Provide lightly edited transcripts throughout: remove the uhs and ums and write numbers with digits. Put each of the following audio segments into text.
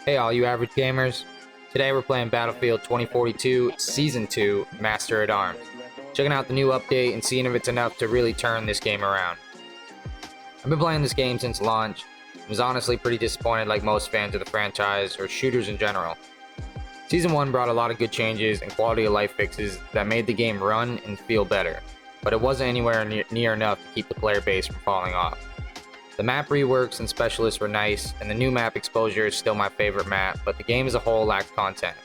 Hey all you average gamers, today we're playing Battlefield 2042 Season 2 Master at Arms. Checking out the new update and seeing if it's enough to really turn this game around. I've been playing this game since launch, and was honestly pretty disappointed like most fans of the franchise or shooters in general. Season 1 brought a lot of good changes and quality of life fixes that made the game run and feel better, but it wasn't anywhere near enough to keep the player base from falling off. The map reworks and specialists were nice, and the new map Exposure is still my favorite map, but the game as a whole lacks content.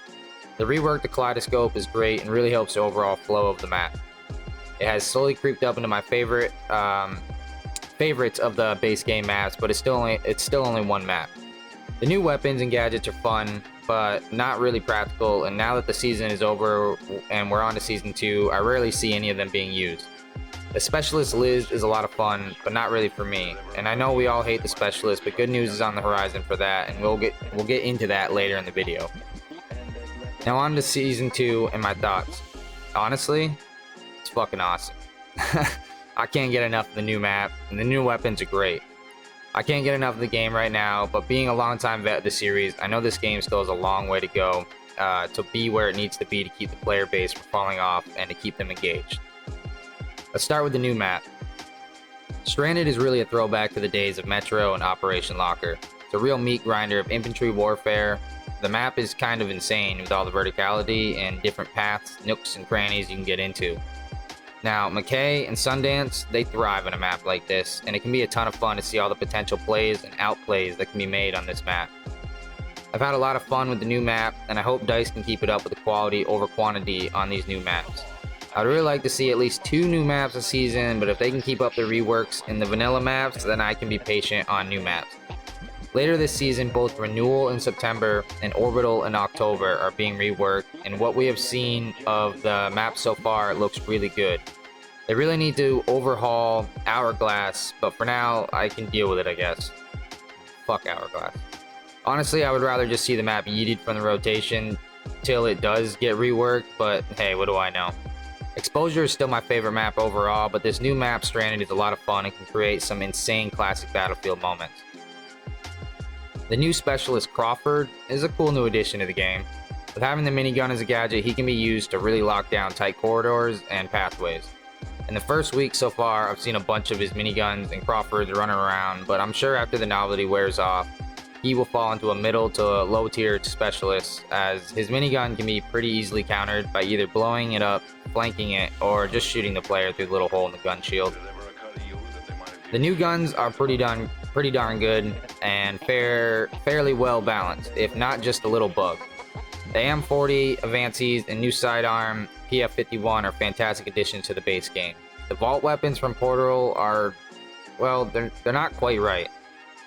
The rework to Kaleidoscope is great and really helps the overall flow of the map. It has slowly creeped up into my favorites of the base game maps, but it's still only one map. The new weapons and gadgets are fun, but not really practical, and now that the season is over and we're on to Season 2, I rarely see any of them being used. The Specialist Liz is a lot of fun, but not really for me. And I know we all hate the Specialist, but good news is on the horizon for that, and we'll get into that later in the video. Now on to Season 2 and my thoughts. Honestly, it's fucking awesome. I can't get enough of the new map, and the new weapons are great. I can't get enough of the game right now, but being a longtime vet of the series, I know this game still has a long way to go to be where it needs to be to keep the player base from falling off and to keep them engaged. Let's start with the new map. Stranded is really a throwback to the days of Metro and Operation Locker. It's a real meat grinder of infantry warfare. The map is kind of insane with all the verticality and different paths, nooks, and crannies you can get into. Now, McKay and Sundance, they thrive on a map like this, and it can be a ton of fun to see all the potential plays and outplays that can be made on this map. I've had a lot of fun with the new map, and I hope DICE can keep it up with the quality over quantity on these new maps. I'd really like to see at least 2 new maps a season, but if they can keep up the reworks in the vanilla maps, then I can be patient on new maps. Later this season, both Renewal in September and Orbital in October are being reworked, and what we have seen of the map so far looks really good. They really need to overhaul Hourglass, but for now, I can deal with it, I guess. Fuck Hourglass. Honestly, I would rather just see the map yeeted from the rotation till it does get reworked, but hey, what do I know? Exposure is still my favorite map overall, but this new map, Stranded, is a lot of fun and can create some insane classic Battlefield moments. The new Specialist Crawford is a cool new addition to the game. With having the minigun as a gadget, he can be used to really lock down tight corridors and pathways. In the first week so far, I've seen a bunch of his miniguns and Crawfords running around, but I'm sure after the novelty wears off, he will fall into a middle to a low tier specialist, as his minigun can be pretty easily countered by either blowing it up, flanking it, or just shooting the player through the little hole in the gun shield. The new guns are pretty darn good and fairly well balanced, if not just a little bug. The AM40, Avances, and new sidearm PF51 are fantastic additions to the base game. The vault weapons from Portal are, well, they're not quite right.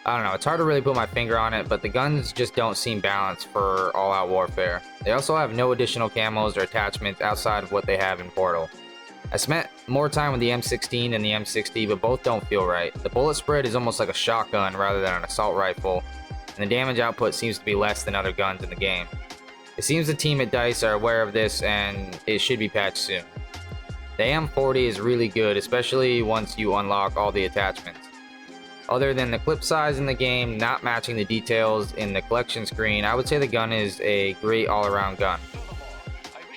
I don't know, it's hard to really put my finger on it, but the guns just don't seem balanced for all-out warfare. They also have no additional camos or attachments outside of what they have in Portal. I spent more time with the M16 and the M60, but both don't feel right. The bullet spread is almost like a shotgun rather than an assault rifle, and the damage output seems to be less than other guns in the game. It seems the team at DICE are aware of this, and it should be patched soon. The AM40 is really good, especially once you unlock all the attachments. Other than the clip size in the game not matching the details in the collection screen, I would say the gun is a great all-around gun.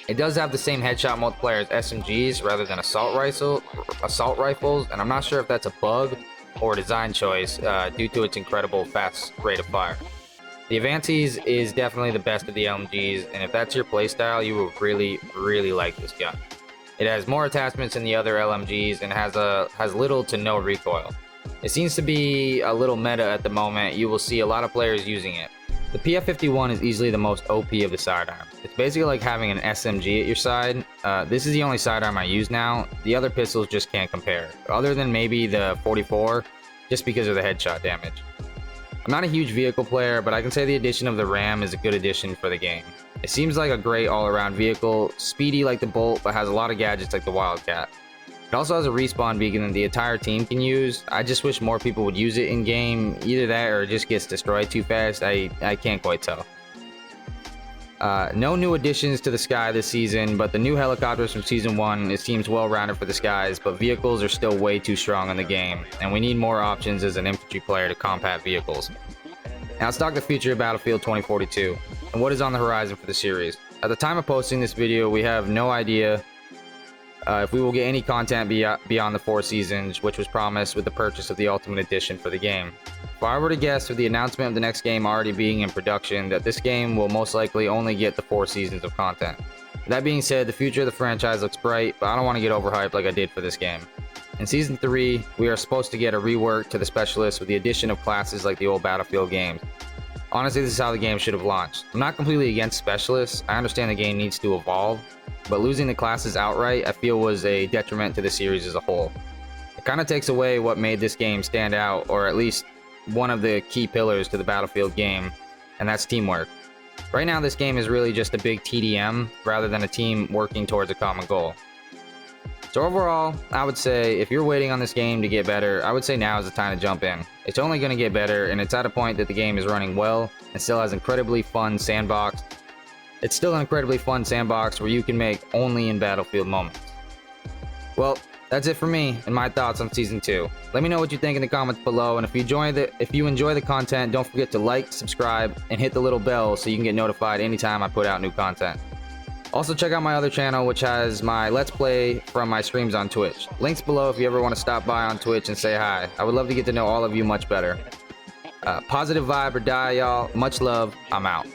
It does have the same headshot multiplier as SMGs rather than assault rifles, and I'm not sure if that's a bug or a design choice due to its incredible fast rate of fire. The Avances is definitely the best of the LMGs, and if that's your playstyle, you will really like this gun. It has more attachments than the other LMGs and has little to no recoil. It seems to be a little meta at the moment. You will see a lot of players using it. The PF51 is easily the most OP of the sidearms. It's basically like having an SMG at your side. This is the only sidearm I use now. The other pistols just can't compare, other than maybe the 44, just because of the headshot damage. I'm not a huge vehicle player, but I can say the addition of the Ram is a good addition for the game. It seems like a great all-around vehicle, speedy like the Bolt, but has a lot of gadgets like the Wildcat. It also has a respawn beacon that the entire team can use. I just wish more people would use it in-game. Either that or it just gets destroyed too fast. I can't quite tell. No new additions to the sky this season, but the new helicopters from Season 1, it seems well-rounded for the skies, but vehicles are still way too strong in the game, and we need more options as an infantry player to combat vehicles. Now let's talk the future of Battlefield 2042 and what is on the horizon for the series. At the time of posting this video, we have no idea if we will get any content beyond the 4 seasons, which was promised with the purchase of the Ultimate Edition for the game. If I were to guess, with the announcement of the next game already being in production, that this game will most likely only get the 4 seasons of content. That being said, the future of the franchise looks bright, but I don't want to get overhyped like I did for this game. In Season 3, we are supposed to get a rework to the Specialists with the addition of classes like the old Battlefield games. Honestly, this is how the game should have launched. I'm not completely against Specialists. I understand the game needs to evolve, but losing the classes outright I feel was a detriment to the series as a whole. It kind of takes away what made this game stand out, or at least one of the key pillars to the Battlefield game, and that's teamwork. Right now this game is really just a big TDM rather than a team working towards a common goal. So overall, I would say if you're waiting on this game to get better, I would say now is the time to jump in. It's only going to get better, and it's at a point that the game is running well and still has incredibly fun sandbox. It's still an incredibly fun sandbox where you can make only in Battlefield moments. Well, that's it for me and my thoughts on Season 2. Let me know what you think in the comments below, and if you enjoy the content, don't forget to like, subscribe, and hit the little bell so you can get notified anytime I put out new content. Also, check out my other channel, which has my Let's Play from my streams on Twitch. Links below if you ever want to stop by on Twitch and say hi. I would love to get to know all of you much better. Positive vibe or die, y'all. Much love. I'm out.